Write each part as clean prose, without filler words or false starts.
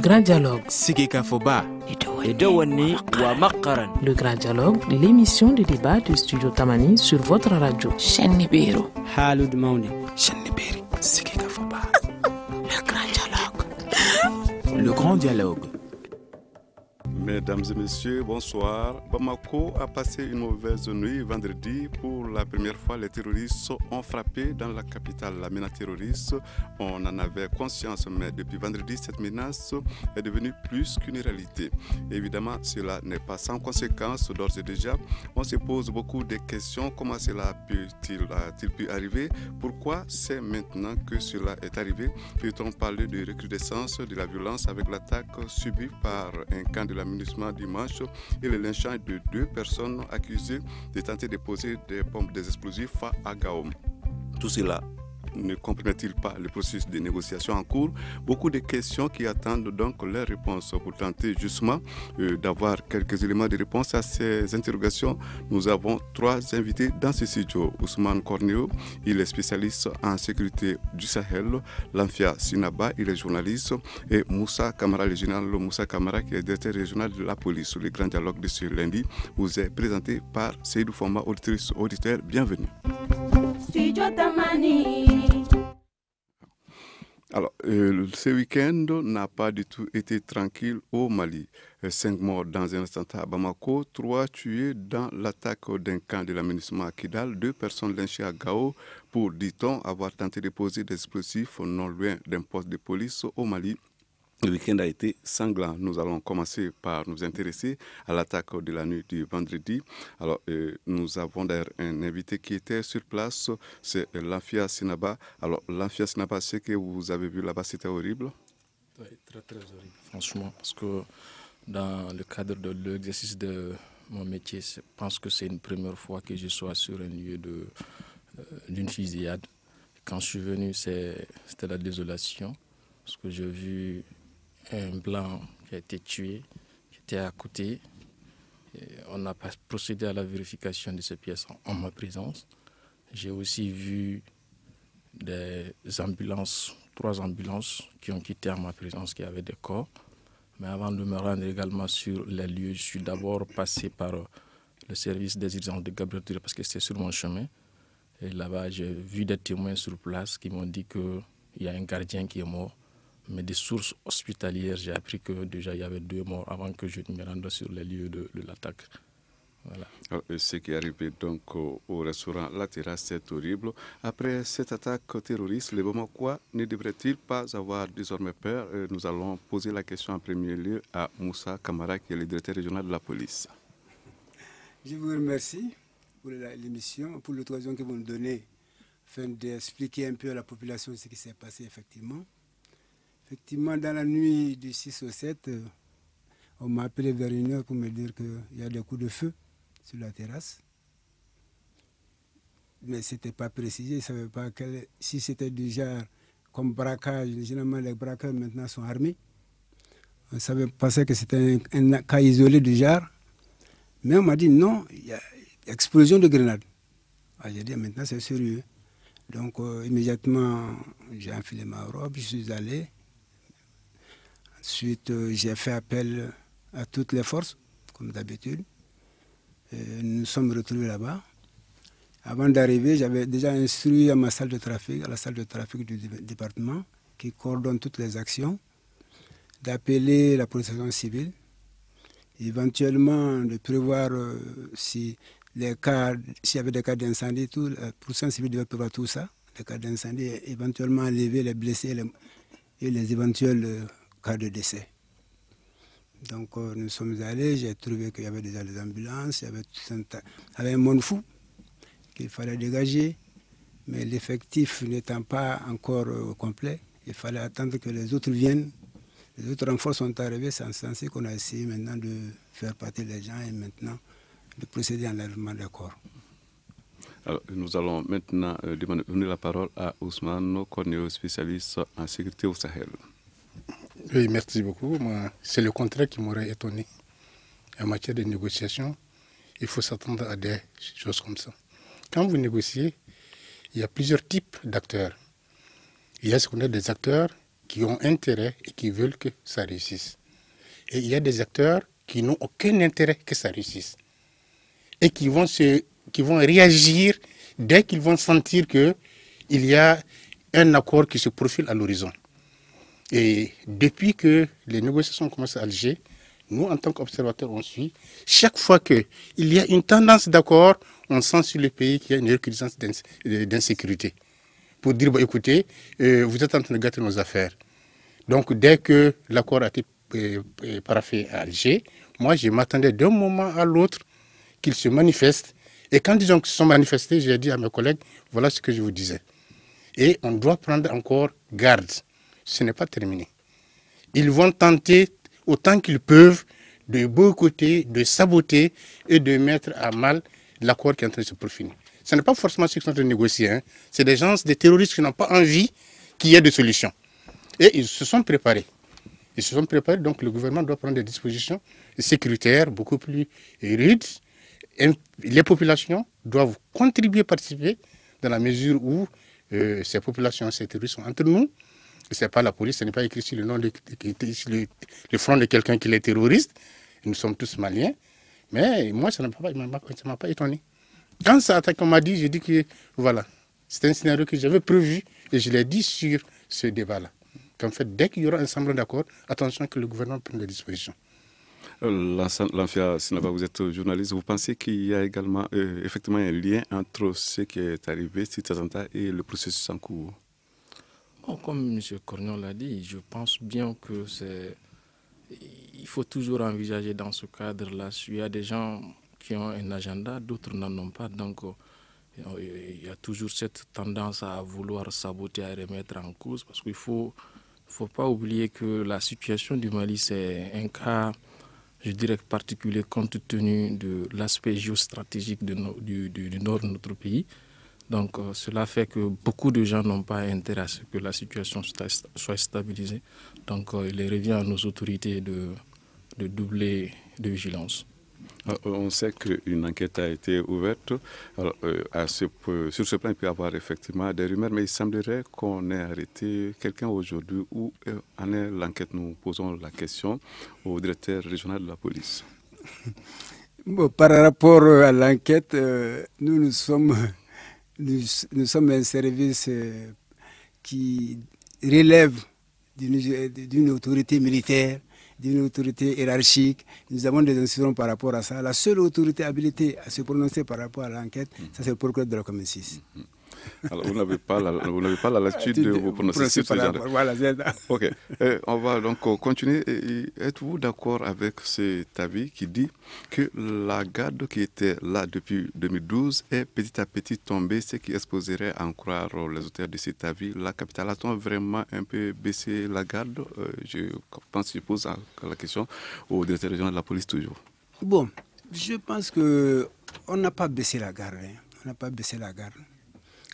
grand dialogue. Sigika Foba. Edouani wa Makaran. Le grand dialogue, l'émission de débat du studio Tamani sur votre radio. Chenibero. Haloud Mauni. Cheniberi. Sigika Foba. Le grand dialogue. Le grand dialogue. Mesdames et messieurs, bonsoir. Bamako a passé une mauvaise nuit vendredi. Pour la première fois, les terroristes ont frappé dans la capitale. La menace terroriste, on en avait conscience, mais depuis vendredi, cette menace est devenue plus qu'une réalité. Évidemment, cela n'est pas sans conséquence. D'ores et déjà, on se pose beaucoup de questions. Comment cela a-t-il pu arriver? Pourquoi c'est maintenant que cela est arrivé? Peut-on parler de recrudescence de la violence avec l'attaque subie par un camp de l'aménagement dimanche et le lynchage de 2 personnes accusées de tenter de poser des bombes, des explosifs à Gaom. Tout cela ne compromet-il pas le processus de négociation en cours? Beaucoup de questions qui attendent donc leurs réponses. Pour tenter justement d'avoir quelques éléments de réponse à ces interrogations, nous avons 3 invités dans ce studio. Ousmane Corneo, il est spécialiste en sécurité du Sahel. Lamfia Sinaba, il est journaliste. Et Moussa Kamara, le général Moussa Kamara, qui est directeur régional de la police. Le grand dialogue de ce lundi vous est présenté par Seydou Foma, auditeur. Bienvenue. Alors, ce week-end n'a pas du tout été tranquille au Mali. 5 morts dans un attentat à Bamako, 3 tués dans l'attaque d'un camp de l'aménagement à Kidal, 2 personnes lynchées à Gao pour, dit-on, avoir tenté de poser des explosifs non loin d'un poste de police au Mali. Le week-end a été sanglant. Nous allons commencer par nous intéresser à l'attaque de la nuit du vendredi. Alors, nous avons d'ailleurs un invité qui était sur place, c'est Lamfia Sinaba. Alors, Lamfia Sinaba, ce que vous avez vu là-bas, c'était horrible? Oui, très très horrible, franchement, parce que dans le cadre de l'exercice de mon métier, je pense que c'est une première fois que je sois sur un lieu d'une fusillade. Quand je suis venu, c'était la désolation, parce que j'ai vu un blanc qui a été tué, qui était à côté. Et on n'a pas procédé à la vérification de ces pièces en ma présence. J'ai aussi vu des ambulances, 3 ambulances qui ont quitté en ma présence, qui avaient des corps. Mais avant de me rendre également sur les lieux, je suis d'abord passé par le service des urgences de Gabriel Touré parce que c'était sur mon chemin. Et là-bas, j'ai vu des témoins sur place qui m'ont dit qu'il y a un gardien qui est mort. Mais des sources hospitalières, j'ai appris que déjà il y avait 2 morts avant que je me rende sur les lieux de l'attaque. Voilà. Alors, ce qui est arrivé donc au restaurant La Terrasse, c'est horrible. Après cette attaque terroriste, les Bamakois ne devraient-ils pas avoir désormais peur? Nous allons poser la question en premier lieu à Moussa Kamara, qui est le directeur régional de la police. Je vous remercie pour l'émission, pour l'occasion que vous nous donnez, afin d'expliquer un peu à la population ce qui s'est passé effectivement. Effectivement, dans la nuit du 6 au 7, on m'a appelé vers 1h pour me dire qu'il y a des coups de feu sur la terrasse. Mais ce n'était pas précisé, je ne savais pas si c'était du genre comme braquage. Généralement, les braqueurs maintenant sont armés. On pensait que c'était un cas isolé du genre. Mais on m'a dit non, il y a explosion de grenades. J'ai dit maintenant c'est sérieux. Donc immédiatement, j'ai enfilé ma robe, je suis allé. Ensuite, j'ai fait appel à toutes les forces, comme d'habitude. Nous nous sommes retrouvés là-bas. Avant d'arriver, j'avais déjà instruit à ma salle de trafic, à la salle de trafic du département, qui coordonne toutes les actions, d'appeler la protection civile, éventuellement de prévoir s'il y avait des cas d'incendie, la protection civile devait prévoir tout ça, les cas d'incendie, et éventuellement enlever les blessés et les éventuels cas de décès. Donc nous sommes allés, j'ai trouvé qu'il y avait déjà des ambulances, il y avait un monde fou qu'il fallait dégager, mais l'effectif n'étant pas encore complet, il fallait attendre que les autres viennent. Les autres renforts sont arrivés, c'est en ce sens qu'on a essayé maintenant de faire partir les gens et maintenant de procéder à l'enlèvement des corps. Alors, nous allons maintenant donner la parole à Ousmane Corneo, spécialiste en sécurité au Sahel. Oui, merci beaucoup. C'est le contraire qui m'aurait étonné. En matière de négociation, il faut s'attendre à des choses comme ça. Quand vous négociez, il y a plusieurs types d'acteurs. Il y a ce qu'on appelle des acteurs qui ont intérêt et qui veulent que ça réussisse. Et il y a des acteurs qui n'ont aucun intérêt que ça réussisse. Et qui vont réagir dès qu'ils vont sentir qu'il y a un accord qui se profile à l'horizon. Et depuis que les négociations ont commencé à Alger, nous, en tant qu'observateurs, on suit. Chaque fois qu'il y a une tendance d'accord, on sent sur le pays qu'il y a une recrudescence d'insécurité. Pour dire, écoutez, vous êtes en train de gâter nos affaires. Donc, dès que l'accord a été paraphé à Alger, moi, je m'attendais d'un moment à l'autre qu'ils se manifestent. Et quand ils se sont manifestés, j'ai dit à mes collègues, voilà ce que je vous disais. Et on doit prendre encore garde. Ce n'est pas terminé. Ils vont tenter autant qu'ils peuvent de boycotter, de saboter et de mettre à mal l'accord qui est en train de se profiler. Ce n'est pas forcément ceux qui sont en train de négocier. Hein. C'est des gens, des terroristes qui n'ont pas envie qu'il y ait de solution. Et ils se sont préparés. Ils se sont préparés, donc le gouvernement doit prendre des dispositions sécuritaires beaucoup plus rudes. Les populations doivent contribuer, participer, dans la mesure où ces populations, ces terroristes sont entre nous. Ce n'est pas la police, ce n'est pas écrit sur le nom le front de quelqu'un qui est terroriste. Nous sommes tous maliens. Mais moi, ça ne m'a pas étonné. Quand ça attaque, on m'a dit, j'ai dit que voilà, c'est un scénario que j'avais prévu et je l'ai dit sur ce débat-là. Qu'en fait, dès qu'il y aura un semblant d'accord, attention que le gouvernement prenne des dispositions. Lamfia Sinaba, vous êtes journaliste. Vous pensez qu'il y a également effectivement un lien entre ce qui est arrivé, cet attentat, et le processus en cours? Bon, comme M. Cornion l'a dit, je pense bien que il faut toujours envisager dans ce cadre-là. Il y a des gens qui ont un agenda, d'autres n'en ont pas. Donc, il y a toujours cette tendance à vouloir saboter, à remettre en cause. Parce qu'il ne faut pas oublier que la situation du Mali, c'est un cas, je dirais, particulier compte tenu de l'aspect géostratégique du nord de notre pays. Donc, cela fait que beaucoup de gens n'ont pas intérêt à ce que la situation soit stabilisée. Donc, il revient à nos autorités de doubler de vigilance. On sait qu'une enquête a été ouverte. Alors, sur ce plan, il peut y avoir effectivement des rumeurs, mais il semblerait qu'on ait arrêté quelqu'un aujourd'hui. Où en est l'enquête? Nous posons la question au directeur régional de la police. Bon, par rapport à l'enquête, nous sommes un service qui relève d'une autorité militaire, d'une autorité hiérarchique. Nous avons des instructions par rapport à ça. La seule autorité habilitée à se prononcer par rapport à l'enquête, ça c'est le procureur de la commune 6. Alors, vous n'avez pas la latitude de vous prononcer sur ce genre. Voilà, c'est ça. Ok. On va donc continuer. Êtes-vous d'accord avec cet avis qui dit que la garde qui était là depuis 2012 est petit à petit tombée, ce qui exposerait à en croire les auteurs de cet avis? La capitale a-t-on vraiment un peu baissé la garde? Je pose la question au directeur régional de la police toujours. Bon, je pense qu'on n'a pas baissé la garde. Hein. On n'a pas baissé la garde.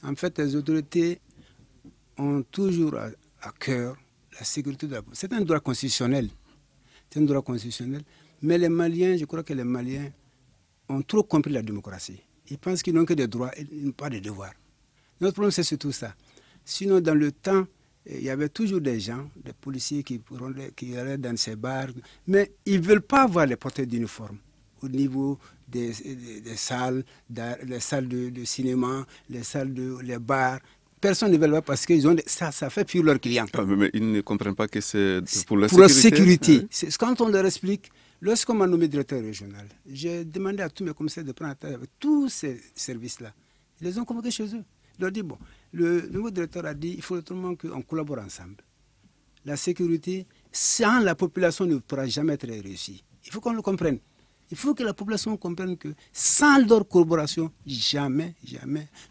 En fait, les autorités ont toujours à cœur la sécurité de la police. C'est un droit constitutionnel. C'est un droit constitutionnel. Mais les Maliens, je crois que les Maliens ont trop compris la démocratie. Ils pensent qu'ils n'ont que des droits et ils n'ont pas de devoirs. Notre problème, c'est surtout ça. Sinon, dans le temps, il y avait toujours des gens, des policiers qui allaient dans ces bars. Mais ils ne veulent pas voir les porteurs d'uniforme au niveau des salles, les salles de cinéma, les bars. Personne ne veut le voir parce que ça fait fuir leurs clients. Mais ils ne comprennent pas que c'est pour la sécurité. Hein? Quand on leur explique, lorsqu'on m'a nommé directeur régional, j'ai demandé à tous mes commissaires de prendre attache avec tous ces services-là. Ils les ont convoqués chez eux. Ils leur ont dit, bon, le nouveau directeur a dit, il faut autrement qu'on collabore ensemble. La sécurité, sans la population, ne pourra jamais être réussie. Il faut qu'on le comprenne. Il faut que la population comprenne que sans leur collaboration, jamais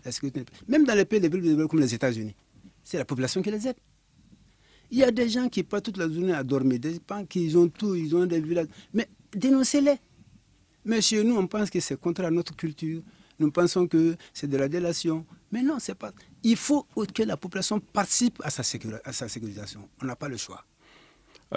la sécurité. Même dans les pays développés comme les États-Unis, c'est la population qui les aide. Il y a des gens qui passent toute la journée à dormir, des gens qui ont tout, ils ont des villages. Mais dénoncez-les. Mais chez nous, on pense que c'est contraire à notre culture. Nous pensons que c'est de la délation. Mais non, c'est pas. Il faut que la population participe à sa sécurisation. On n'a pas le choix.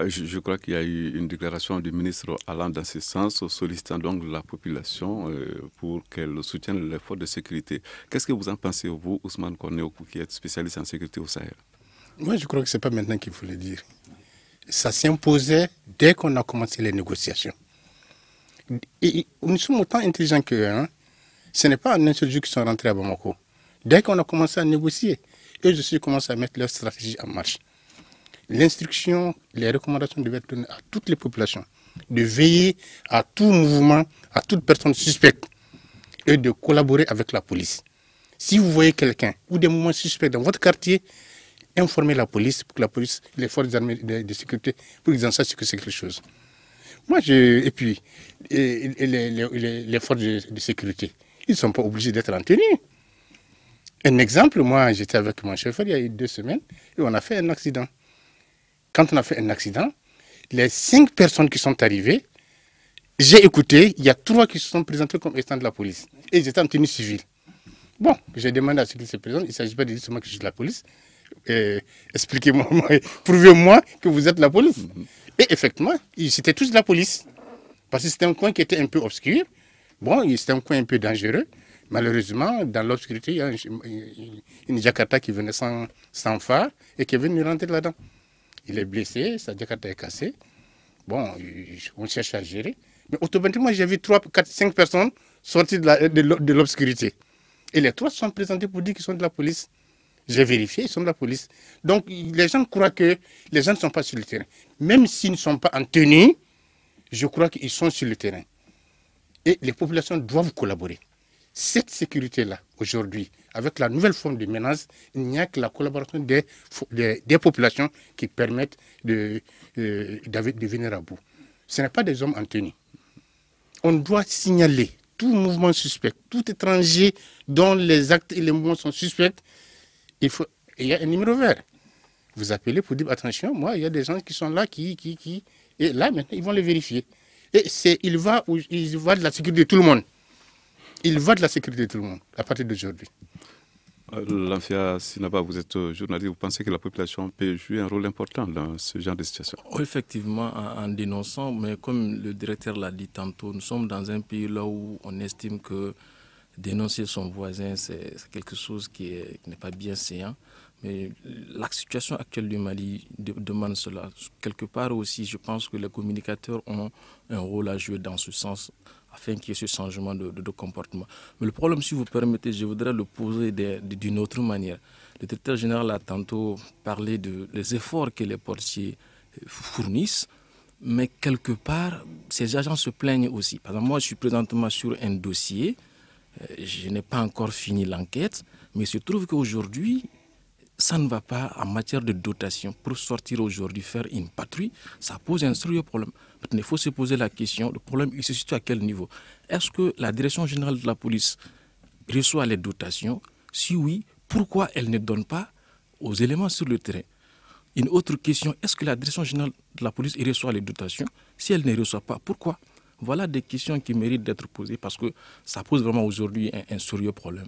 Je crois qu'il y a eu une déclaration du ministre allant dans ce sens, sollicitant donc la population pour qu'elle soutienne l'effort de sécurité. Qu'est-ce que vous en pensez, vous, Ousmane Korneokou, qui êtes spécialiste en sécurité au Sahel? Moi, je crois que ce n'est pas maintenant qu'il faut le dire. Ça s'imposait dès qu'on a commencé les négociations. Et nous sommes autant intelligents qu'eux. Hein. Ce n'est pas un seul jour qu'ils sont rentrés à Bamako. Dès qu'on a commencé à négocier, eux aussi commencé à mettre leur stratégie en marche. L'instruction, les recommandations devaient être données à toutes les populations, de veiller à tout mouvement, à toute personne suspecte et de collaborer avec la police. Si vous voyez quelqu'un ou des mouvements suspects dans votre quartier, informez la police, pour que la police, les forces armées de sécurité, pour qu'ils en sachent que c'est quelque chose. Moi, et puis, les forces de sécurité, ils ne sont pas obligés d'être en tenue. Un exemple, moi, j'étais avec mon chauffeur il y a eu 2 semaines et on a fait un accident. Quand on a fait un accident, les 5 personnes qui sont arrivées, j'ai écouté, il y a 3 qui se sont présentés comme étant de la police. Et ils étaient en tenue civile. Bon, j'ai demandé à ceux qui se présentent, il ne s'agit pas de dire seulement que je suis de la police. Expliquez-moi, prouvez-moi que vous êtes de la police. Et effectivement, c'était tous de la police. Parce que c'était un coin qui était un peu obscur. Bon, c'était un coin un peu dangereux. Malheureusement, dans l'obscurité, il y a une Jakarta qui venait sans phare et qui est venue rentrer là-dedans. Il est blessé, sa Jakarta est cassée. Bon, on cherche à gérer. Mais automatiquement, j'ai vu 3, 4, 5 personnes sortir de l'obscurité. Et les 3 sont présentés pour dire qu'ils sont de la police. J'ai vérifié, ils sont de la police. Donc, les gens croient que les gens ne sont pas sur le terrain. Même s'ils ne sont pas en tenue, je crois qu'ils sont sur le terrain. Et les populations doivent collaborer. Cette sécurité-là, aujourd'hui, avec la nouvelle forme de menace, il n'y a que la collaboration des populations qui permettent de venir à bout. Ce n'est pas des hommes en tenue. On doit signaler tout mouvement suspect, tout étranger dont les actes et les mouvements sont suspects. Il y a un numéro vert. Vous appelez pour dire attention, moi, il y a des gens qui sont là, et là, maintenant, ils vont les vérifier. Et il va de la sécurité de tout le monde. Il va de la sécurité de tout le monde à partir d'aujourd'hui. Lamfia Sinaba, vous êtes journaliste, vous pensez que la population peut jouer un rôle important dans ce genre de situation? Effectivement, en dénonçant, mais comme le directeur l'a dit tantôt, nous sommes dans un pays là où on estime que dénoncer son voisin, c'est quelque chose qui n'est pas bien séant. Mais la situation actuelle du Mali demande cela. Quelque part aussi, je pense que les communicateurs ont un rôle à jouer dans ce sens, afin qu'il y ait ce changement de comportement. Mais le problème, si vous permettez, je voudrais le poser d'une autre manière. Le directeur général a tantôt parlé des efforts que les portiers fournissent, mais quelque part, ces agents se plaignent aussi. Par exemple, moi, je suis présentement sur un dossier, je n'ai pas encore fini l'enquête, mais il se trouve qu'aujourd'hui, ça ne va pas en matière de dotation. Pour sortir aujourd'hui, faire une patrouille, ça pose un sérieux problème. Maintenant, il faut se poser la question, le problème, il se situe à quel niveau? Est-ce que la direction générale de la police reçoit les dotations? Si oui, pourquoi elle ne donne pas aux éléments sur le terrain? Une autre question, est-ce que la direction générale de la police reçoit les dotations? Si elle ne reçoit pas, pourquoi? Voilà des questions qui méritent d'être posées parce que ça pose vraiment aujourd'hui un sérieux problème.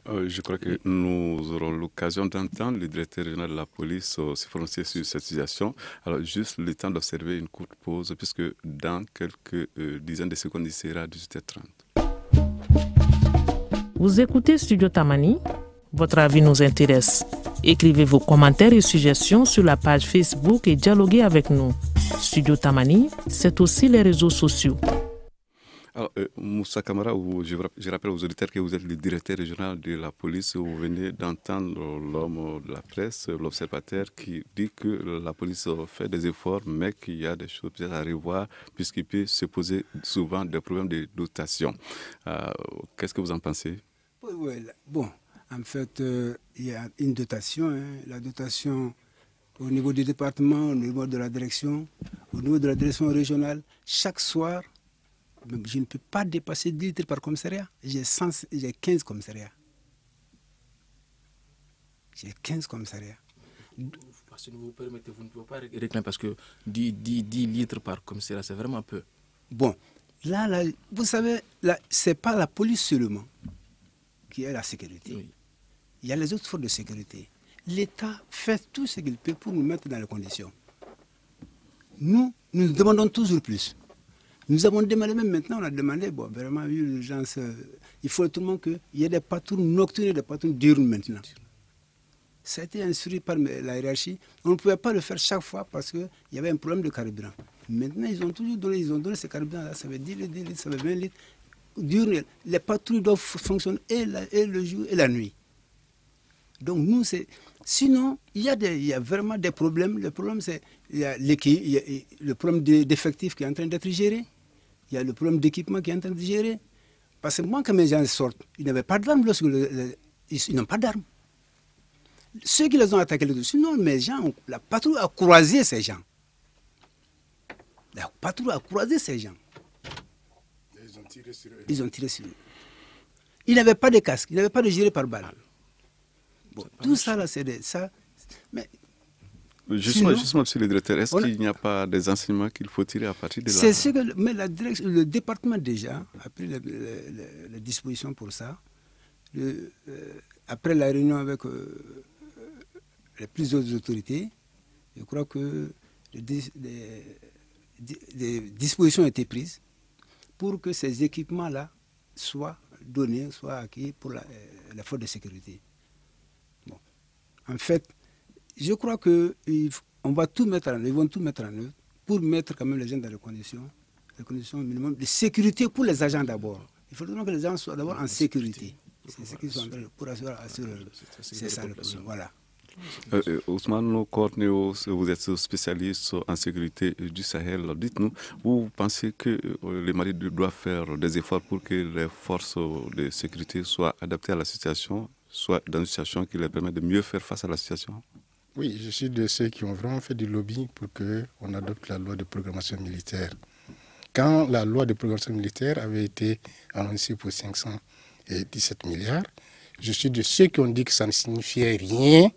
Je crois que nous aurons l'occasion d'entendre le directeur général de la police se prononcer sur cette situation. Alors, juste le temps d'observer une courte pause, puisque dans quelques dizaines de secondes, il sera 18h30. Vous écoutez Studio Tamani? Votre avis nous intéresse. Écrivez vos commentaires et suggestions sur la page Facebook et dialoguez avec nous. Studio Tamani, c'est aussi les réseaux sociaux. Alors, Moussa Kamara, je rappelle aux auditeurs que vous êtes le directeur régional de la police. Vous venez d'entendre l'homme de la presse, l'observateur, qui dit que la police fait des efforts, mais qu'il y a des choses peut-être à revoir, puisqu'il peut se poser souvent des problèmes de dotation. Qu'est-ce que vous en pensez? Oui, bon, en fait, il y a une dotation. La dotation au niveau du département, au niveau de la direction, au niveau de la direction régionale, chaque soir, je ne peux pas dépasser 10 litres par commissariat. J'ai 15 commissariats. J'ai 15 commissariats. Si vous permettez, vous ne pouvez pas réclamer parce que 10 litres par commissariat, c'est vraiment peu. Bon, là vous savez, ce n'est pas la police seulement qui est la sécurité. Oui. Il y a les autres forces de sécurité. L'État fait tout ce qu'il peut pour nous mettre dans les conditions. Nous demandons toujours plus. Nous avons demandé, même maintenant, on a demandé, bon, vraiment, vu l'urgence, il faut tout le monde qu'il y ait des patrouilles nocturnes et des patrouilles diurnes maintenant. Ça a été instruit par la hiérarchie. On ne pouvait pas le faire chaque fois parce qu'il y avait un problème de carburant. Maintenant, ils ont toujours donné, ces carburants-là, ça fait 10 litres, ça fait 20 litres. Les patrouilles doivent fonctionner et le jour et la nuit. Donc nous, c'est... Sinon, il y a vraiment des problèmes. Le problème, c'est il y a le problème d'effectifs qui est en train d'être géré. Il y a le problème d'équipement qui est en train de gérer. Parce que moi, quand mes gens sortent, ils n'avaient pas d'armes ils n'ont pas d'armes. Ceux qui les ont attaqués, sinon mes gens, la patrouille a croisé ces gens. La patrouille a croisé ces gens. Ils ont tiré sur eux. Ils ont tiré sur eux. Ils n'avaient pas de casque, ils n'avaient pas de gilet pare-balles. Bon, tout ça, là, c'est ça. Mais Justement, monsieur le directeur, est-ce qu'il n'y a pas des enseignements qu'il faut tirer à partir de là? C'est ce que mais le département déjà a pris les dispositions pour ça. Après la réunion avec les plus hautes autorités, je crois que des dispositions ont été prises pour que ces équipements-là soient donnés, soient acquis pour la force de sécurité. Bon. En fait, je crois qu'on va tout mettre en œuvre, ils vont tout mettre en œuvre pour mettre quand même les gens dans les conditions minimum de sécurité pour les agents d'abord. Il faut que les gens soient d'abord en sécurité. C'est ce qu'ils sont en train de pour assurer c'est ça le problème. Voilà. Ousmane Korneo, vous êtes spécialiste en sécurité du Sahel. Dites-nous, vous pensez que le Mali doit faire des efforts pour que les forces de sécurité soient adaptées à la situation, soit dans une situation qui leur permet de mieux faire face à la situation? Oui, je suis de ceux qui ont vraiment fait du lobby pour qu'on adopte la loi de programmation militaire. Quand la loi de programmation militaire avait été annoncée pour 517 milliards, je suis de ceux qui ont dit que ça ne signifiait rien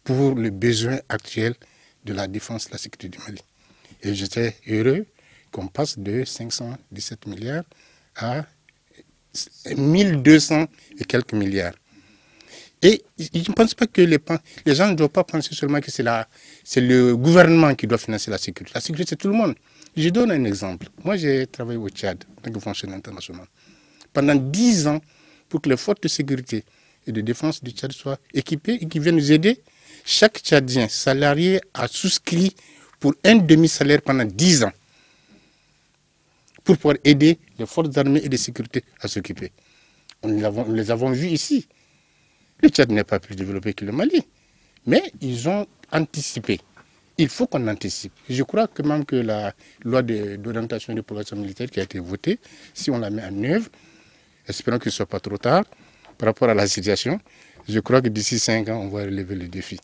pour le besoin actuel de la défense et la sécurité du Mali. Et j'étais heureux qu'on passe de 517 milliards à 1200 et quelques milliards. Et je ne pense pas que les gens ne doivent pas penser seulement que c'est le gouvernement qui doit financer la sécurité. La sécurité, c'est tout le monde. Je donne un exemple. Moi, j'ai travaillé au Tchad, en tant que fonctionnaire international. Pendant 10 ans, pour que les forces de sécurité et de défense du Tchad soient équipées et qui viennent nous aider, chaque Tchadien salarié a souscrit pour un demi-salaire pendant 10 ans pour pouvoir aider les forces armées et de sécurité à s'occuper. Nous les avons vus ici. Le Tchad n'est pas plus développé que le Mali, mais ils ont anticipé. Il faut qu'on anticipe. Je crois que même que la loi d'orientation de programmation militaire qui a été votée, si on la met en œuvre, espérons qu'il ne soit pas trop tard par rapport à la situation, je crois que d'ici 5 ans, on va relever le défi.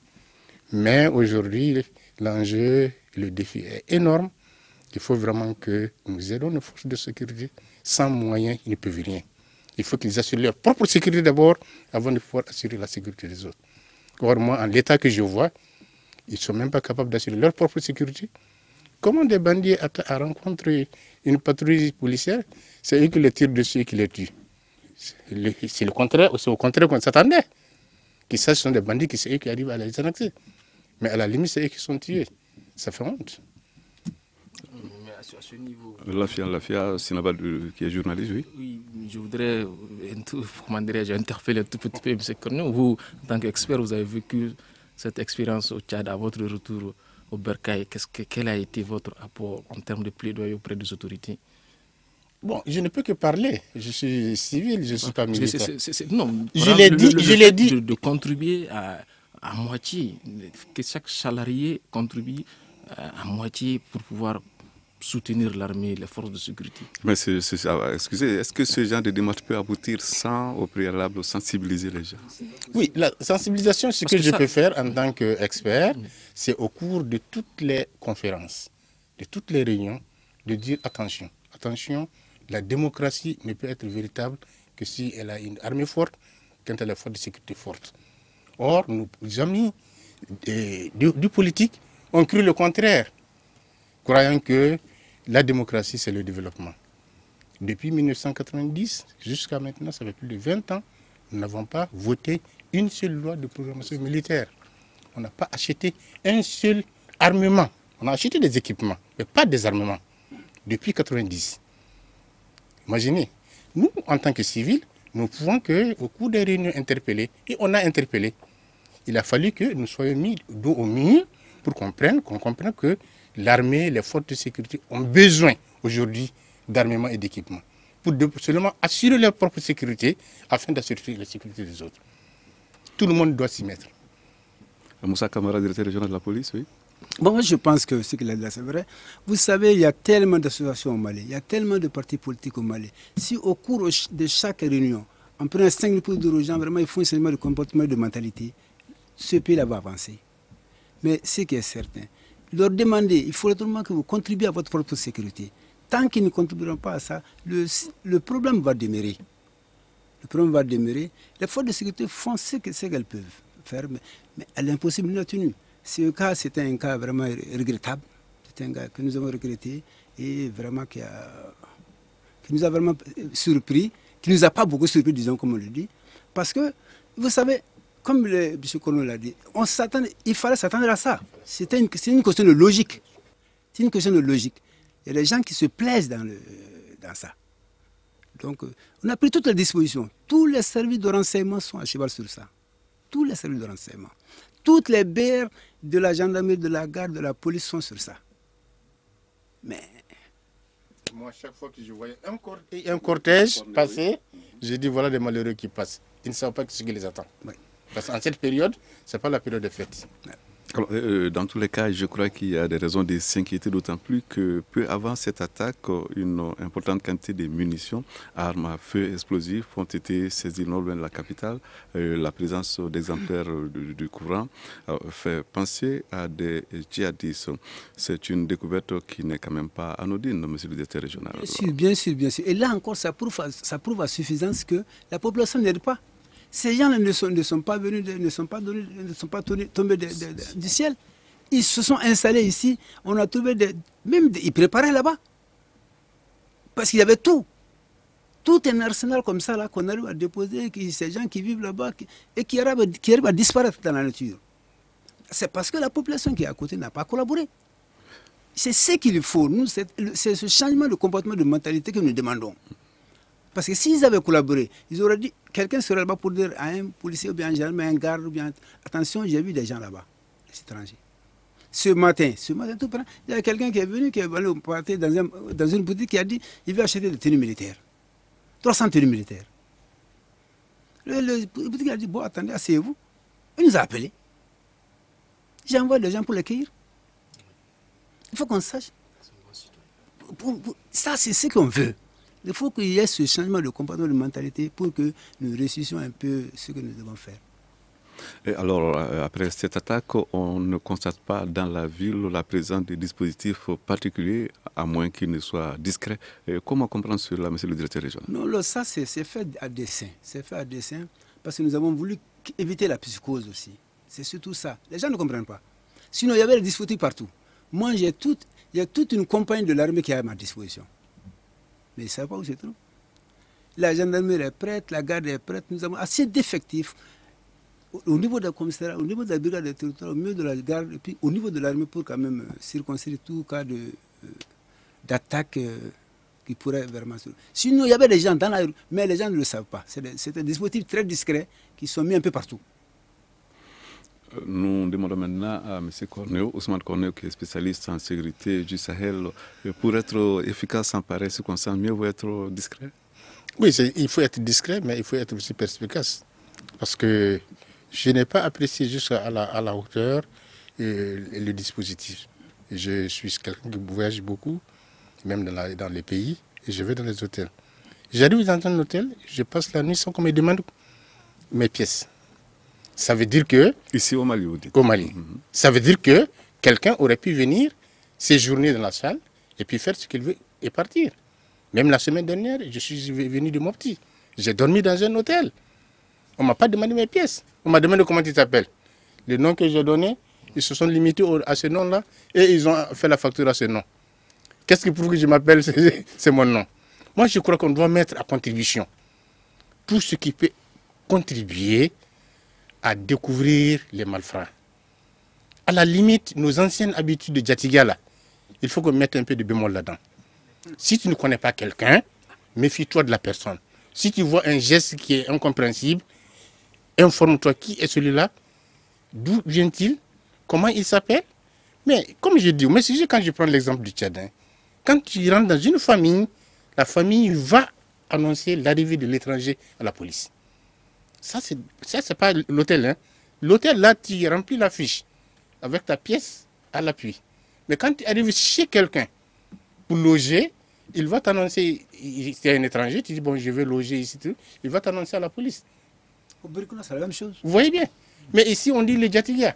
Mais aujourd'hui, l'enjeu, le défi est énorme. Il faut vraiment que nous aidons nos forces de sécurité. Sans moyens, ils ne peuvent rien. Il faut qu'ils assurent leur propre sécurité d'abord, avant de pouvoir assurer la sécurité des autres. Or, moi, en l'état que je vois, ils ne sont même pas capables d'assurer leur propre sécurité. Comment des bandits rencontrent une patrouille policière, c'est eux qui les tirent dessus et qui les tuent. C'est au contraire qu'on s'attendait. Qu'ils sachent que ce sont des bandits, que c'est eux qui arrivent à les annexer. Mais à la limite, c'est eux qui sont tués. Ça fait honte. Mais à ce niveau... Lafia Sinabal, qui est journaliste, oui. Oui, je voudrais interpeller un tout petit peu M. Korneo. Vous, en tant qu'expert, vous avez vécu cette expérience au Tchad à votre retour au Bercail. Quel a été votre apport en termes de plaidoyer auprès des autorités? Bon, je ne peux que parler. Je suis civil, je ne suis pas militaire. Non, je l'ai dit. De contribuer à moitié, que chaque salarié contribue à moitié pour pouvoir soutenir l'armée, les forces de sécurité. Mais excusez, est-ce que ce genre de démarche peut aboutir sans, au préalable, sensibiliser les gens? Oui, la sensibilisation, ce que je peux faire en tant qu'expert, c'est au cours de toutes les conférences, de toutes les réunions, de dire attention, la démocratie ne peut être véritable que si elle a une armée forte, quand elle a une force de sécurité forte. Or, nos amis du politique ont cru le contraire, croyant que la démocratie, c'est le développement. Depuis 1990 jusqu'à maintenant, ça fait plus de 20 ans, nous n'avons pas voté une seule loi de programmation militaire. On n'a pas acheté un seul armement. On a acheté des équipements, mais pas des armements. Depuis 1990. Imaginez, nous, en tant que civils, nous pouvons qu'au cours des réunions interpeller, et on a interpellé. il a fallu que nous soyons mis dos au mur pour qu'on comprenne que l'armée, les forces de sécurité ont besoin aujourd'hui d'armement et d'équipement pour seulement assurer leur propre sécurité afin d'assurer la sécurité des autres. Tout le monde doit s'y mettre. Moussa Kamara, directeur régional de la police, oui. Bon, moi je pense que ce qu'il a dit là, c'est vrai. Vous savez, il y a tellement d'associations au Mali, il y a tellement de partis politiques au Mali. Si au cours de chaque réunion, on prend 5 minutes pour dire aux gens, vraiment, il faut un changement de comportement et de mentalité, ce pays-là va avancer. Mais ce qui est certain, leur demander, il faut tout que vous contribuez à votre propre sécurité. Tant qu'ils ne contribueront pas à ça, le problème va demeurer. Le problème va demeurer. Les forces de sécurité font ce qu'elles peuvent faire, mais à l'impossible non tenu. Ce cas, c'était un cas vraiment regrettable. C'est un cas que nous avons regretté et vraiment qui nous a vraiment surpris, qui ne nous a pas beaucoup surpris, disons comme on le dit. Parce que, vous savez, comme le M. Colonel l'a dit, il fallait s'attendre à ça. C'est une question de logique. C'est une question de logique. Il y a des gens qui se plaisent dans ça. Donc, on a pris toutes les dispositions. Tous les services de renseignement sont à cheval sur ça. Tous les services de renseignement. Toutes les BR de la gendarmerie, de la garde, de la police sont sur ça. Mais... Moi, chaque fois que je voyais un cortège passer, je dis voilà des malheureux qui passent. Ils ne savent pas ce qui les attend. Oui. Parce qu'en cette période, ce n'est pas la période de fête. Ouais. Alors, dans tous les cas, je crois qu'il y a des raisons de s'inquiéter, d'autant plus que peu avant cette attaque, une importante quantité de munitions, armes à feu explosifs ont été saisies non loin de la capitale. La présence d'exemplaires du courant fait penser à des djihadistes. C'est une découverte qui n'est quand même pas anodine, monsieur le directeur régional. Bien sûr. Et là encore, ça prouve à suffisance que la population n'aide pas. Ces gens ne sont pas venus, ne sont pas tombés du ciel. Ils se sont installés ici. On a trouvé ils préparaient là-bas. Parce qu'il y avait tout. Tout un arsenal comme ça là qu'on arrive à déposer, ces gens qui vivent là-bas et qui arrivent à disparaître dans la nature. C'est parce que la population qui est à côté n'a pas collaboré. C'est ce qu'il faut. Nous, c'est ce changement de comportement, de mentalité que nous demandons. Parce que s'ils avaient collaboré, ils auraient dit, quelqu'un serait là-bas pour dire à un policier ou bien un gendarme, un garde ou bien, attention, j'ai vu des gens là-bas, des étrangers. Ce matin, tout près, il y a quelqu'un qui est venu, qui est allé partir dans une boutique qui a dit, il veut acheter des tenues militaires. 300 tenues militaires. Le boutique a dit, bon, attendez, asseyez-vous. Il nous a appelés. J'envoie des gens pour les cueillir. Il faut qu'on sache. Ça, c'est ce qu'on veut. Il faut qu'il y ait ce changement de comportement, de mentalité pour que nous réussissions un peu ce que nous devons faire. Et alors, après cette attaque, on ne constate pas dans la ville la présence de dispositifs particuliers, à moins qu'ils ne soient discrets. Et comment comprendre cela, monsieur le directeur régional? Non, ça, c'est fait à dessein. C'est fait à dessein parce que nous avons voulu éviter la psychose aussi. C'est surtout ça. Les gens ne comprennent pas. Sinon, il y avait des dispositifs partout. Moi, il y a toute une compagnie de l'armée qui est à ma disposition. Mais ils ne savent pas où se trouve. La gendarmerie est prête, la garde est prête. Nous avons assez d'effectifs au niveau de la commissariat, au niveau de la brigade de territoire, au niveau de la garde, et puis au niveau de l'armée pour quand même circonscrire tout cas d'attaque qui pourrait vraiment... Sinon, il y avait des gens dans la rue, mais les gens ne le savent pas. C'est des dispositifs très discrets qui sont mis un peu partout. Nous demandons maintenant à M. Cornéo, Ousmane Cornéo, qui est spécialiste en sécurité du Sahel, pour être efficace en pareille circonstance, mieux vaut être discret? Oui, il faut être discret, mais il faut être aussi perspicace. Parce que je n'ai pas apprécié jusqu'à la hauteur le dispositif. Je suis quelqu'un qui voyage beaucoup, même dans les pays, et je vais dans les hôtels. J'arrive dans un hôtel, je passe la nuit sans qu'on me demande mes pièces. Ça veut dire que... Ici au Mali, vous dites. Au Mali. Ça veut dire que quelqu'un aurait pu venir séjourner dans la salle et puis faire ce qu'il veut et partir. Même la semaine dernière, je suis venu de Mopti. J'ai dormi dans un hôtel. On ne m'a pas demandé mes pièces. On m'a demandé comment tu t'appelles. Le nom que j'ai donné, ils se sont limités à ce nom-là et ils ont fait la facture à ce nom. Qu'est-ce qui prouve que je m'appelle? C'est mon nom. Moi, je crois qu'on doit mettre à contribution tout ce qui peut contribuer à découvrir les malfrats. À la limite, nos anciennes habitudes de Djatiga, là, il faut qu'on mette un peu de bémol là-dedans. Si tu ne connais pas quelqu'un, méfie-toi de la personne. Si tu vois un geste qui est incompréhensible, informe-toi qui est celui-là d'où vient-il, comment il s'appelle. Mais comme je dis, quand je prends l'exemple du Tchad, hein, quand tu rentres dans une famille, la famille va annoncer l'arrivée de l'étranger à la police. Ça, c'est pas l'hôtel. Hein. L'hôtel, là, tu remplis la fiche avec ta pièce à l'appui. Mais quand tu arrives chez quelqu'un pour loger, il va t'annoncer, c'est un étranger, tu dis, bon, je vais loger ici, il va t'annoncer à la police. Au Burkina, c'est la même chose. Vous voyez bien. Mais ici, on dit le Djatilia.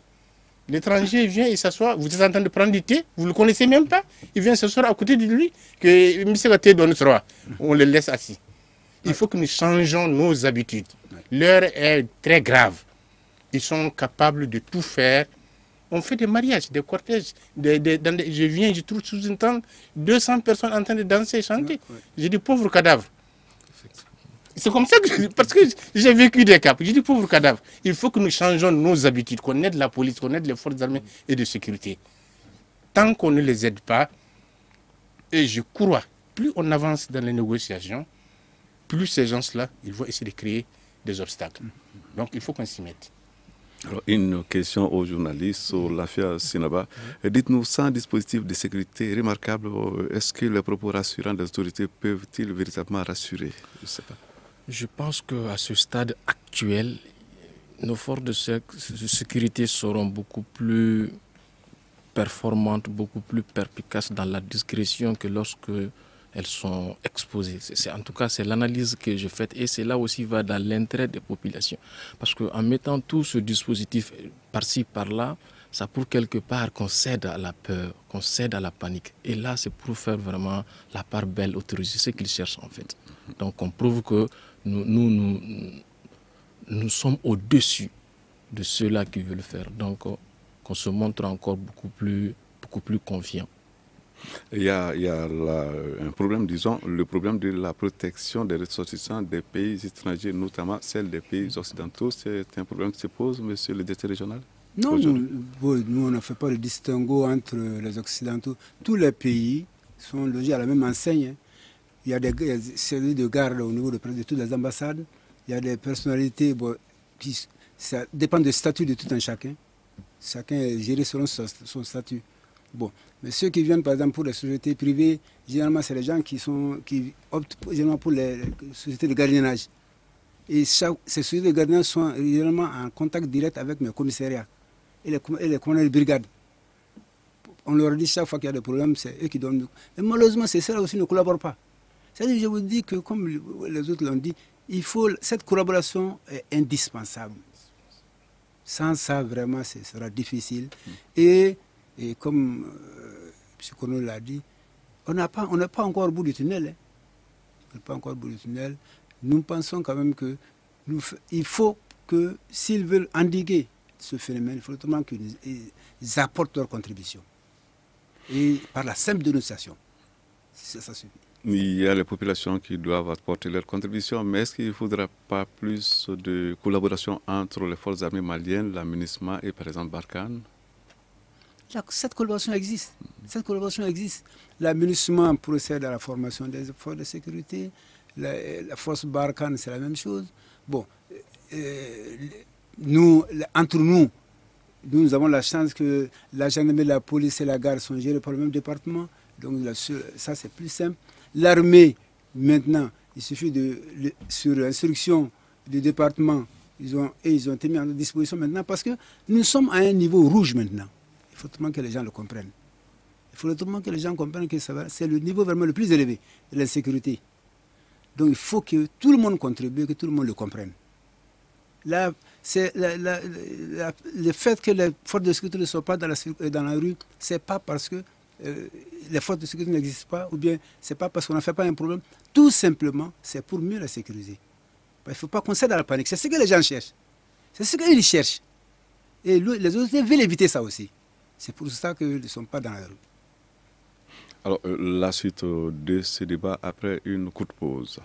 L'étranger vient et s'assoit, vous êtes en train de prendre du thé, vous ne le connaissez même pas. Il vient s'asseoir à côté de lui, que M. Thé donne ce on le laisse assis. Il faut que nous changeons nos habitudes. L'heure est très grave. Ils sont capables de tout faire. On fait des mariages, des cortèges. Je viens, je trouve sous une tente 200 personnes en train de danser et chanter. J'ai dit pauvre cadavre. C'est comme ça parce que j'ai vécu des cas. J'ai dit pauvre cadavre. Il faut que nous changeons nos habitudes, qu'on aide la police, qu'on aide les forces armées et de sécurité. Tant qu'on ne les aide pas, et je crois, plus on avance dans les négociations, plus ces gens-là, ils vont essayer de créer des obstacles. Donc il faut qu'on s'y mette. Alors, une question aux journalistes sur l'affaire Sinaba. Dites-nous, sans dispositif de sécurité remarquable, est-ce que les propos rassurants des autorités peuvent-ils véritablement rassurer? Je ne sais pas. Je pense qu'à ce stade actuel, nos forces de sécurité seront beaucoup plus performantes, beaucoup plus perspicaces dans la discrétion que lorsque elles sont exposées. En tout cas, c'est l'analyse que j'ai faite et cela aussi va dans l'intérêt des populations. Parce qu'en mettant tout ce dispositif par-ci, par-là, ça pour quelque part qu'on cède à la peur, qu'on cède à la panique. Et là, c'est pour faire vraiment la part belle aux terroristes, c'est ce qu'ils cherchent en fait. Donc on prouve que nous sommes au-dessus de ceux-là qui veulent faire. Donc qu'on se montre encore beaucoup plus confiant. Il y a là un problème, disons, le problème de la protection des ressortissants des pays étrangers, notamment celle des pays occidentaux. C'est un problème qui se pose, monsieur le directeur régional? Non, nous on ne fait pas le distinguo entre les occidentaux. Tous les pays sont logés à la même enseigne. Il y a des services de garde au niveau de toutes les ambassades. Il y a des personnalités, ça dépend du statut de tout un chacun. Chacun est géré selon son statut. Bon, mais ceux qui viennent par exemple pour les sociétés privées, généralement c'est les gens qui optent généralement pour les sociétés de gardiennage. Et ces sociétés de gardiennage sont généralement en contact direct avec mes commissariats et les commandants de brigade. On leur dit chaque fois qu'il y a des problèmes, c'est eux qui donnent. Et malheureusement, c'est ça aussi ne collaborent pas. C'est-à-dire, je vous dis que comme les autres l'ont dit, cette collaboration est indispensable. Sans ça, vraiment, ce sera difficile. Et comme M. Kono l'a dit, on n'est pas encore au bout du tunnel. Hein. On n'est pas encore au bout du tunnel. Nous pensons quand même qu'il faut que, s'ils veulent endiguer ce phénomène, il faut notamment qu'ils apportent leur contribution. Et par la simple dénonciation. Ça suffit. Il y a les populations qui doivent apporter leur contribution, mais est-ce qu'il ne faudra pas plus de collaboration entre les forces armées maliennes, la MINUSMA et par exemple Barkhane? Cette collaboration existe. La MINUSMA procède à la formation des forces de sécurité. La force Barkhane, c'est la même chose. Bon, entre nous avons la chance que la gendarmerie, la police et la garde sont gérés par le même département. Donc ça, c'est plus simple. L'armée, maintenant, il suffit sur l'instruction du département, ils ont été mis en disposition maintenant parce que nous sommes à un niveau rouge maintenant. Il faut vraiment que les gens le comprennent. Il faut vraiment que les gens comprennent que c'est le niveau vraiment le plus élevé de l'insécurité. Donc il faut que tout le monde contribue, que tout le monde le comprenne. Là, c'est le fait que les forces de sécurité ne sont pas dans la rue, ce n'est pas parce que les forces de sécurité n'existent pas, ou bien ce n'est pas parce qu'on n'en fait pas un problème. Tout simplement, c'est pour mieux la sécuriser. Il ne faut pas qu'on cède à la panique. C'est ce que les gens cherchent. C'est ce qu'ils cherchent. Et les autorités veulent éviter ça aussi. C'est pour ça qu'ils ne sont pas dans la rue. Alors, la suite de ce débat après une courte pause.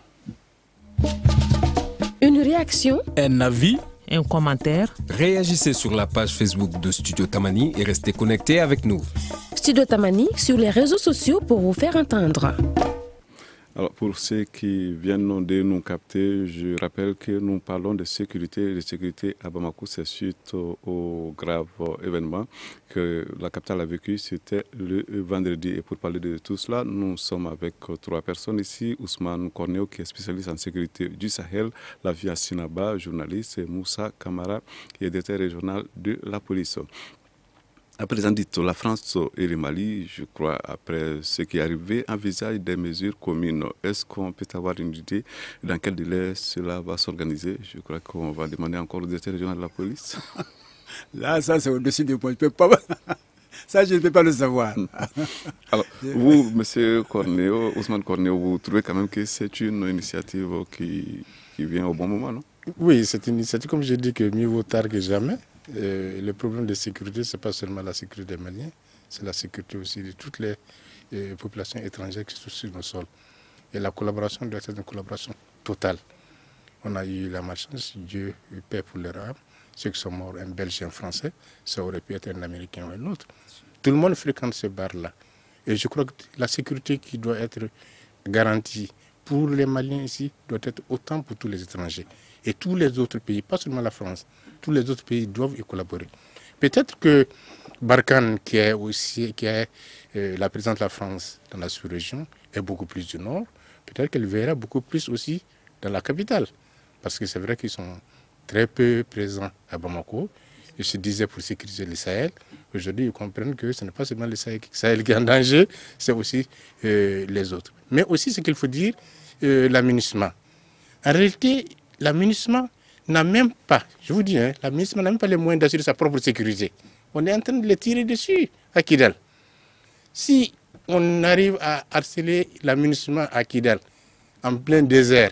Une réaction, un avis, un commentaire. Réagissez sur la page Facebook de Studio Tamani et restez connectés avec nous. Studio Tamani sur les réseaux sociaux pour vous faire entendre. Alors, pour ceux qui viennent de nous capter, je rappelle que nous parlons de sécurité. De sécurité à Bamako, c'est suite au grave événement que la capitale a vécu. C'était le vendredi. Et pour parler de tout cela, nous sommes avec 3 personnes ici. Ousmane Cornéo, qui est spécialiste en sécurité du Sahel, Lafia Sinaba, journaliste, et Moussa Kamara, qui est directeur régional de la police. À présent dit, la France et le Mali, je crois, après ce qui est arrivé, envisagent des mesures communes. Est-ce qu'on peut avoir une idée dans quel délai cela va s'organiser? Je crois qu'on va demander encore au directeur régional de la police. Là, ça c'est au-dessus du point. Ça, je ne peux pas le savoir. Alors, vous, M. Cornéo, Ousmane Cornéo, vous trouvez quand même que c'est une initiative qui vient au bon moment, non? Oui, c'est une initiative, comme je dis, que mieux vaut tard que jamais. Le problème de sécurité, ce n'est pas seulement la sécurité des Maliens, c'est la sécurité aussi de toutes les populations étrangères qui sont sur nos sols. Et la collaboration doit être une collaboration totale. On a eu la malchance, Dieu paie pour leur âme. Ceux qui sont morts, un Belge et un Français, ça aurait pu être un Américain ou un autre. Tout le monde fréquente ce bar-là. Et je crois que la sécurité qui doit être garantie pour les Maliens ici doit être autant pour tous les étrangers. Et tous les autres pays, pas seulement la France, tous les autres pays doivent y collaborer. Peut-être que Barkhane, qui est la présidente de la France dans la sous-région, est beaucoup plus du nord. Peut-être qu'elle verra beaucoup plus aussi dans la capitale. Parce que c'est vrai qu'ils sont très peu présents à Bamako. Ils se disaient pour sécuriser le Sahel. Aujourd'hui, ils comprennent que ce n'est pas seulement le Sahel qui est en danger, c'est aussi les autres. Mais aussi, ce qu'il faut dire, la MINUSMA. En réalité, la MINUSMA n'a même pas, je vous dis, la MINUSMA n'a même pas les moyens d'assurer sa propre sécurité. On est en train de les tirer dessus à Kidal. Si on arrive à harceler la MINUSMA à Kidal, en plein désert,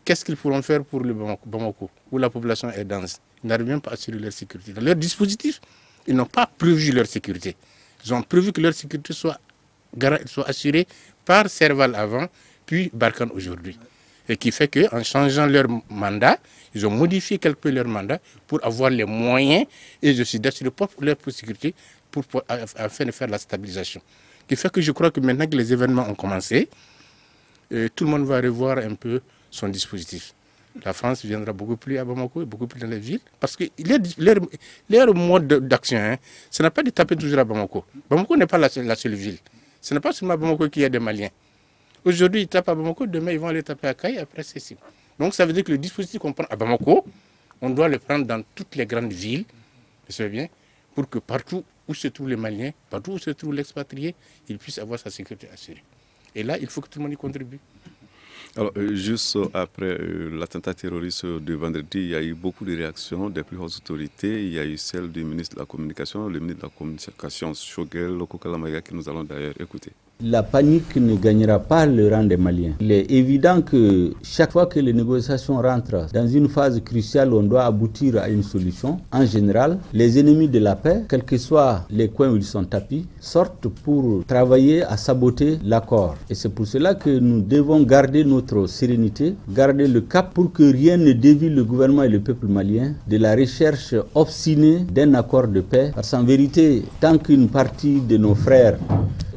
qu'est-ce qu'ils pourront faire pour le Bamako, où la population est dense? Ils n'arrivent même pas à assurer leur sécurité. Dans leur dispositif, ils n'ont pas prévu leur sécurité. Ils ont prévu que leur sécurité soit assurée par Serval avant, puis Barkhane aujourd'hui. Et qui fait qu'en changeant leur mandat, ils ont modifié quelque peu leur mandat pour avoir les moyens et aussi d'assurer leur sécurité afin de faire la stabilisation. Ce qui fait que je crois que maintenant que les événements ont commencé, tout le monde va revoir un peu son dispositif. La France viendra beaucoup plus à Bamako et beaucoup plus dans les villes. Parce que leur mode d'action, ce n'est pas de taper toujours à Bamako. Bamako n'est pas la seule ville. Ce n'est pas seulement à Bamako qu'il y a des Maliens. Aujourd'hui, ils tapent à Bamako, demain, ils vont aller taper à Kaye, après, c'est simple. Donc, ça veut dire que le dispositif qu'on prend à Bamako, on doit le prendre dans toutes les grandes villes, vous savez bien, pour que partout où se trouvent les Maliens, partout où se trouve l'expatrié, ils puissent avoir sa sécurité assurée. Et là, il faut que tout le monde y contribue. Alors, juste après l'attentat terroriste de vendredi, il y a eu beaucoup de réactions des plus hautes autorités. Il y a eu celle du ministre de la Communication, le ministre de la Communication, Shogel Lokokalamaya, que nous allons d'ailleurs écouter. La panique ne gagnera pas le rang des Maliens. Il est évident que chaque fois que les négociations rentrent dans une phase cruciale où on doit aboutir à une solution, en général, les ennemis de la paix, quels que soient les coins où ils sont tapis, sortent pour travailler à saboter l'accord. Et c'est pour cela que nous devons garder notre sérénité, garder le cap pour que rien ne dévie le gouvernement et le peuple malien de la recherche obstinée d'un accord de paix. Parce qu'en vérité, tant qu'une partie de nos frères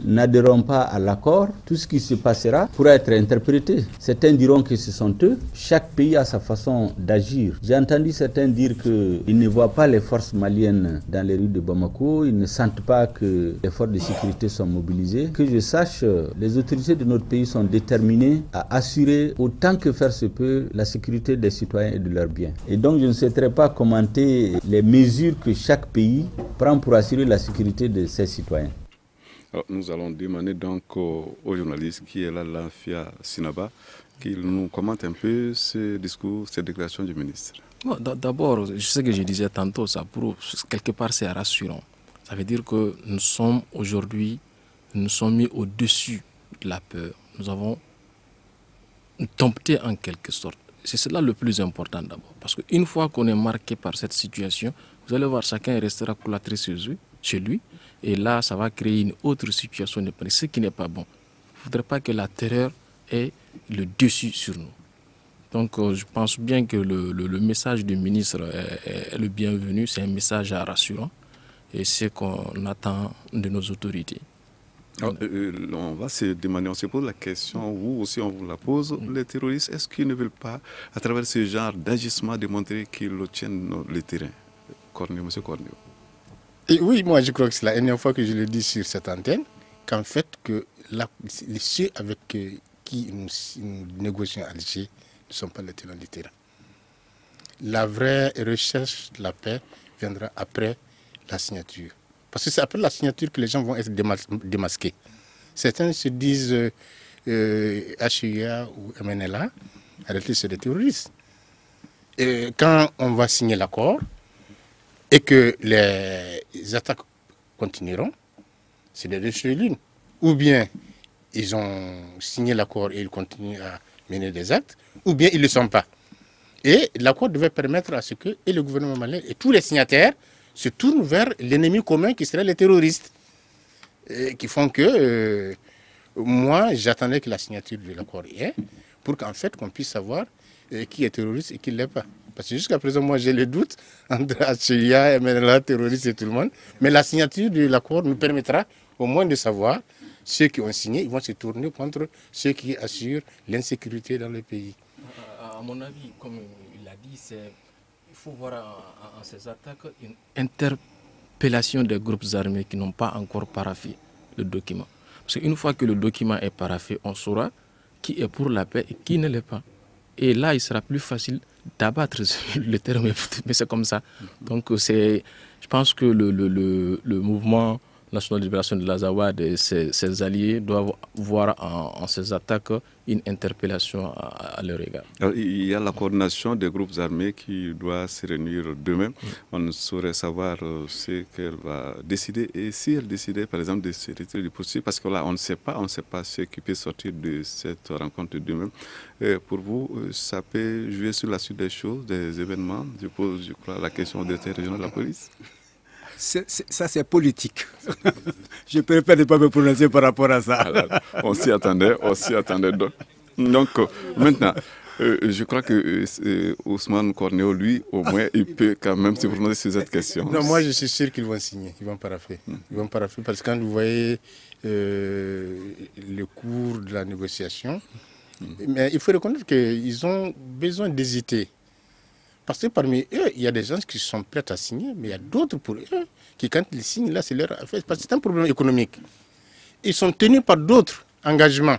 n'adhéreront pas à l'accord, tout ce qui se passera pourra être interprété. Certains diront que ce sont eux. Chaque pays a sa façon d'agir. J'ai entendu certains dire qu'ils ne voient pas les forces maliennes dans les rues de Bamako, ils ne sentent pas que les forces de sécurité sont mobilisées. Que je sache, les autorités de notre pays sont déterminées à assurer autant que faire se peut la sécurité des citoyens et de leurs biens. Et donc je ne souhaiterais pas commenter les mesures que chaque pays prend pour assurer la sécurité de ses citoyens. Alors, nous allons demander donc au journaliste qui est là, Lafia Sinaba, qu'il nous commente un peu ce discours, cette déclaration du ministre. Bon, d'abord, je sais que je disais tantôt, ça prouve, quelque part c'est rassurant. Ça veut dire que nous sommes aujourd'hui, nous sommes mis au-dessus de la peur. Nous avons dompté en quelque sorte. C'est cela le plus important d'abord. Parce qu'une fois qu'on est marqué par cette situation, vous allez voir, chacun restera cloîtré chez lui. Et là, ça va créer une autre situation de panique, ce qui n'est pas bon. Il ne faudrait pas que la terreur ait le dessus sur nous. Donc, je pense bien que le message du ministre est le bienvenu. C'est un message rassurant. Et c'est ce qu'on attend de nos autorités. On va se demander, on se pose la question, vous aussi on vous la pose, les terroristes, est-ce qu'ils ne veulent pas, à travers ce genre d'agissement, démontrer qu'ils tiennent le terrain? Monsieur Cornio. Et oui, moi je crois que c'est la dernière fois que je le dis sur cette antenne, qu'en fait, que ceux avec qui nous négocions à Alger ne sont pas les tenants du terrain. La vraie recherche de la paix viendra après la signature. Parce que c'est après la signature que les gens vont être démasqués. Certains se disent HIA ou MNLA, en réalité c'est des terroristes. Et quand on va signer l'accord et que les attaques continueront, c'est des deux choses l'une. Ou bien ils ont signé l'accord et ils continuent à mener des actes, ou bien ils ne le sont pas. Et l'accord devait permettre à ce que et le gouvernement malien et tous les signataires se tournent vers l'ennemi commun qui serait les terroristes. Qui font que moi, j'attendais que la signature de l'accord y ait pour qu'en fait, qu'on puisse savoir qui est terroriste et qui ne l'est pas. Parce que jusqu'à présent, moi, j'ai le doute entre HIA, MNLA, terroriste et tout le monde. Mais la signature de l'accord nous permettra au moins de savoir ceux qui ont signé, ils vont se tourner contre ceux qui assurent l'insécurité dans le pays. À mon avis, comme il l'a dit, il faut voir en ces attaques une interpellation des groupes armés qui n'ont pas encore paraphé le document. Parce qu'une fois que le document est paraphé, on saura qui est pour la paix et qui ne l'est pas. Et là, il sera plus facile d'abattre le terme, mais c'est comme ça. Donc, je pense que le mouvement national de libération de l'Azawad et ses alliés doivent voir en ces attaques une interpellation à leur égard. Alors, il y a la coordination des groupes armés qui doit se réunir demain. On saurait savoir ce qu'elle va décider et si elle décidait par exemple de se retirer du processus, parce que là on ne sait pas ce qui peut sortir de cette rencontre de demain. Pour vous, ça peut jouer sur la suite des choses, des événements? Je pose, je crois, la question au directeur régional de la police. Ça, c'est politique. Je préfère ne pas me prononcer par rapport à ça. Alors, on s'y attendait. Donc, maintenant, je crois que Ousmane Corneo, lui, au moins, il peut quand même se prononcer sur cette question. Non, moi, je suis sûr qu'ils vont signer, ils vont parapher. Ils vont parapher parce que quand vous voyez le cours de la négociation, mais il faut reconnaître qu'ils ont besoin d'hésiter. Parce que parmi eux, il y a des gens qui sont prêts à signer, mais il y a d'autres pour eux qui, quand ils signent, là, c'est leur affaire. Parce que c'est un problème économique. Ils sont tenus par d'autres engagements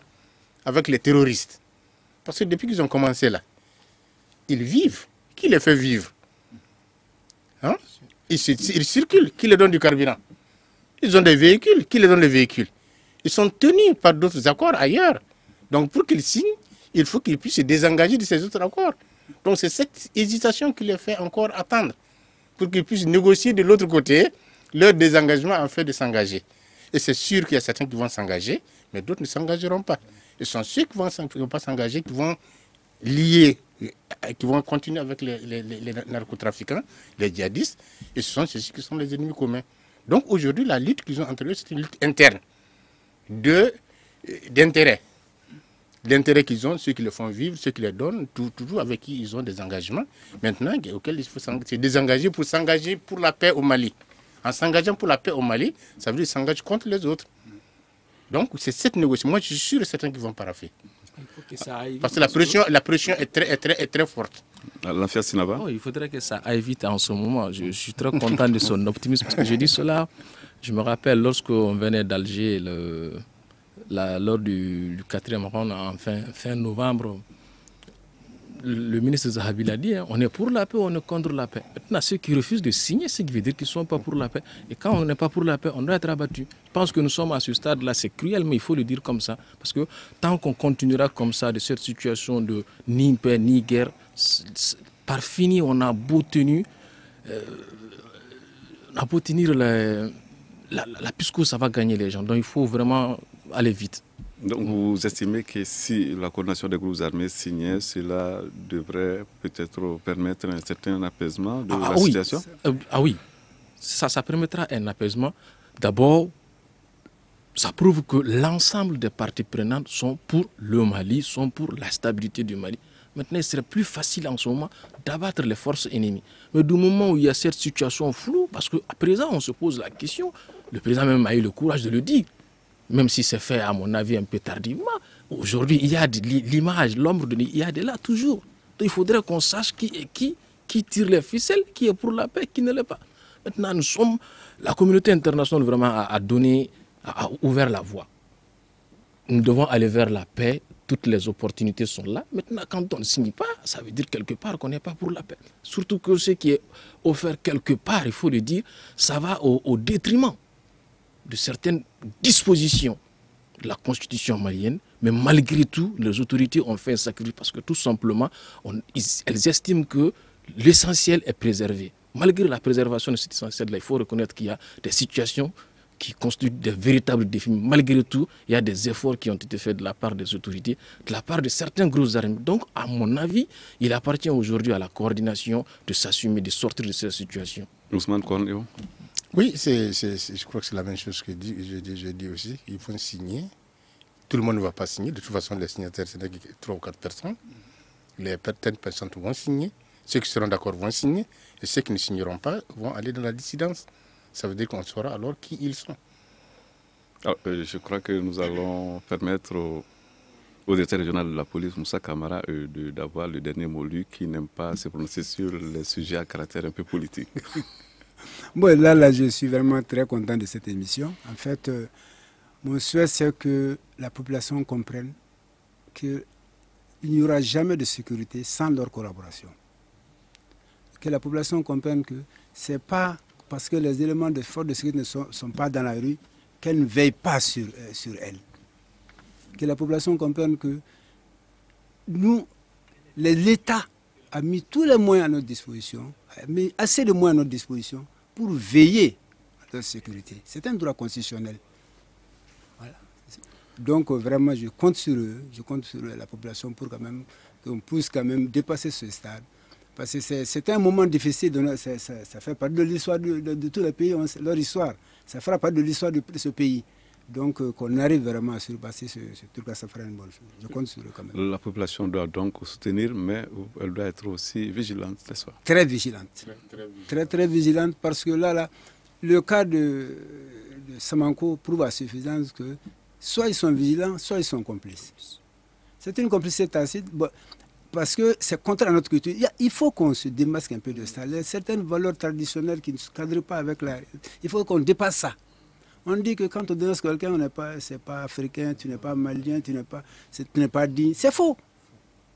avec les terroristes. Parce que depuis qu'ils ont commencé là, ils vivent. Qui les fait vivre? Hein? Ils circulent. Qui les donne du carburant? Ils ont des véhicules. Qui les donne les véhicules? Ils sont tenus par d'autres accords ailleurs. Donc pour qu'ils signent, il faut qu'ils puissent se désengager de ces autres accords. Donc c'est cette hésitation qui les fait encore attendre pour qu'ils puissent négocier de l'autre côté leur désengagement en fait de s'engager. Et c'est sûr qu'il y a certains qui vont s'engager, mais d'autres ne s'engageront pas. Et ce sont ceux qui ne vont pas s'engager, qui vont lier, qui vont continuer avec les narcotrafiquants, les djihadistes, et ce sont ceux-ci qui sont les ennemis communs. Donc aujourd'hui, la lutte qu'ils ont entre eux, c'est une lutte interne, d'intérêt. L'intérêt qu'ils ont, ceux qui les font vivre, ceux qui les donnent, toujours avec qui ils ont des engagements. Maintenant, auxquels il faut se désengager pour s'engager pour la paix au Mali. En s'engageant pour la paix au Mali, ça veut dire qu'ils s'engagent contre les autres. Donc, c'est cette négociation. Moi, je suis sûr et certain qu'ils vont paraffer. Il faut que ça aille parce que la pression est très forte. L'affaire Sinaba? Il faudrait que ça aille vite en ce moment. Je suis très content de son optimisme. Parce que je dis cela, je me rappelle lorsqu'on venait d'Alger, lors du 4e round en fin novembre, le ministre Zahabi l'a dit, on est pour la paix, on est contre la paix. Maintenant, ceux qui refusent de signer, ce qui veut dire qu'ils ne sont pas pour la paix. Et quand on n'est pas pour la paix, on doit être abattu. Je pense que nous sommes à ce stade-là, c'est cruel, mais il faut le dire comme ça. Parce que tant qu'on continuera comme ça, de cette situation de ni paix, ni guerre, par fini, on a beau tenir la pisco, ça va gagner les gens. Donc il faut vraiment aller vite. Donc vous estimez que si la coordination des groupes armés signait, cela devrait peut-être permettre un certain apaisement de la situation? Oui, ça permettra un apaisement. D'abord, ça prouve que l'ensemble des parties prenantes sont pour le Mali, sont pour la stabilité du Mali. Maintenant, il serait plus facile en ce moment d'abattre les forces ennemies. Mais du moment où il y a cette situation floue, parce qu'à présent, on se pose la question, le président même a eu le courage de le dire. même si c'est fait à mon avis un peu tardivement. Aujourd'hui, il y a l'image, l'ombre de il y a de là toujours. Donc, il faudrait qu'on sache qui est qui tire les ficelles, qui est pour la paix, qui ne l'est pas. Maintenant, la communauté internationale vraiment a ouvert la voie. Nous devons aller vers la paix. Toutes les opportunités sont là. Maintenant, quand on ne signe pas, ça veut dire quelque part qu'on n'est pas pour la paix. Surtout que ce qui est offert quelque part, il faut le dire, ça va au détriment de certaines dispositions de la constitution malienne. Mais malgré tout, les autorités ont fait un sacrifice parce que tout simplement, elles estiment que l'essentiel est préservé. Malgré la préservation de cet essentiel-là, il faut reconnaître qu'il y a des situations qui constituent des véritables défis. Malgré tout, il y a des efforts qui ont été faits de la part des autorités, de la part de certains gros armées. Donc, à mon avis, il appartient aujourd'hui à la coordination de s'assumer, de sortir de cette situation. Ousmane Korneo. Oui, je crois que c'est la même chose que je dis aussi. Il faut signer. Tout le monde ne va pas signer. De toute façon, les signataires, ce n'est que 3 ou 4 personnes. Certaines personnes vont signer. Ceux qui seront d'accord vont signer. Et ceux qui ne signeront pas vont aller dans la dissidence. Ça veut dire qu'on saura alors qui ils sont. Alors, je crois que nous allons permettre au directeur régional de la police, Moussa Camara, d'avoir le dernier mot, lui qui n'aime pas se prononcer sur les sujets à caractère un peu politique. Bon, là, je suis vraiment très content de cette émission. En fait, mon souhait, c'est que la population comprenne qu'il n'y aura jamais de sécurité sans leur collaboration. Que la population comprenne que ce n'est pas parce que les éléments de force de sécurité ne sont pas dans la rue qu'elle ne veille pas sur elle. Que la population comprenne que l'État a mis tous les moyens à notre disposition, a mis assez de moyens à notre disposition pour veiller à leur sécurité. C'est un droit constitutionnel. Voilà. Donc vraiment, je compte sur eux, je compte sur la population pour qu'on puisse quand même dépasser ce stade. Parce que c'est un moment difficile, ça fait partie de l'histoire de tous les pays, leur histoire. Ça fera partie de l'histoire de ce pays. Donc qu'on arrive vraiment à surpasser ce truc-là, ça fera une bonne chose. Je compte sur eux quand même. La population doit donc soutenir, mais elle doit être aussi vigilante, n'est-ce pas? Très vigilante. Très vigilante, parce que là, le cas de Samanko prouve à suffisance que soit ils sont vigilants, soit ils sont complices. C'est une complicité tacite. Bon, parce que c'est contraire à notre culture. Il faut qu'on se démasque un peu de ça. Certaines valeurs traditionnelles qui ne se cadrent pas avec la... Il faut qu'on dépasse ça. On dit que quand on dénonce quelqu'un, c'est pas africain, tu n'es pas malien, tu n'es pas digne. C'est faux.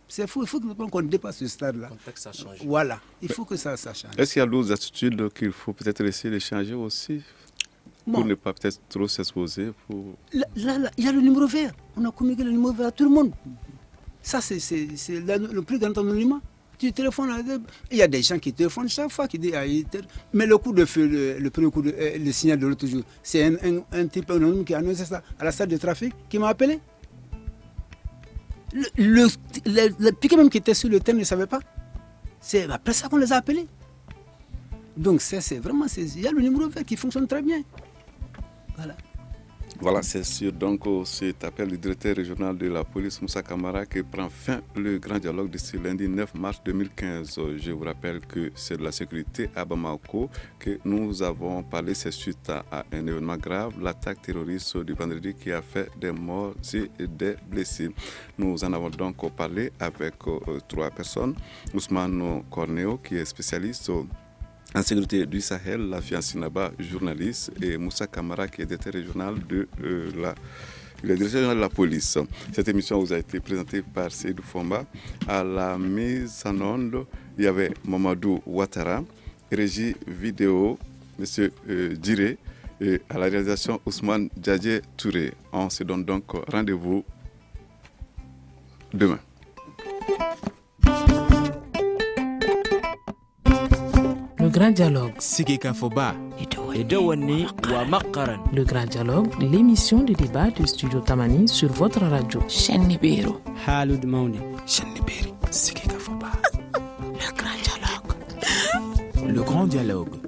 C'est faux. Il faut qu'on dépasse ce stade-là. Le contexte a changé. Voilà. Il faut que ça change. Est-ce qu'il y a d'autres attitudes qu'il faut peut-être essayer de changer aussi pour ne pas peut-être trop s'exposer Là, il y a le numéro vert. On a communiqué le numéro vert à tout le monde. Ça, c'est le plus grand anonymat. Tu téléphones, il y a des gens qui téléphonent chaque fois, qui disent, mais le coup de feu, le premier coup le signal de l'autre jour, c'est un type anonyme qui a annoncé ça à la salle de trafic, qui m'a appelé. Le piquet même qui était sur le terrain ne savait pas. C'est après ça qu'on les a appelés. Donc c'est vraiment, il y a le numéro vert qui fonctionne très bien. Voilà. Voilà, c'est sûr. Donc, cet appel du directeur régional de la police, Moussa Camara, qui prend fin le grand dialogue de ce lundi 9 mars 2015. Je vous rappelle que c'est de la sécurité à Bamako que nous avons parlé. C'est suite à un événement grave, l'attaque terroriste du vendredi qui a fait des morts et des blessés. Nous en avons donc parlé avec 3 personnes. Ousmane Korneo, qui est spécialiste en sécurité du Sahel, la fiancée Naba, journaliste, et Moussa Camara, qui est directeur régional de la police. Cette émission vous a été présentée par Seydou Fomba. À la mise en onde, il y avait Mamadou Ouattara, régie vidéo, M. Djiré, et à la réalisation Ousmane Djadje Touré. On se donne donc rendez-vous demain. Le grand dialogue. Le grand dialogue, l'émission de débat du studio Tamani sur votre radio. Le grand dialogue.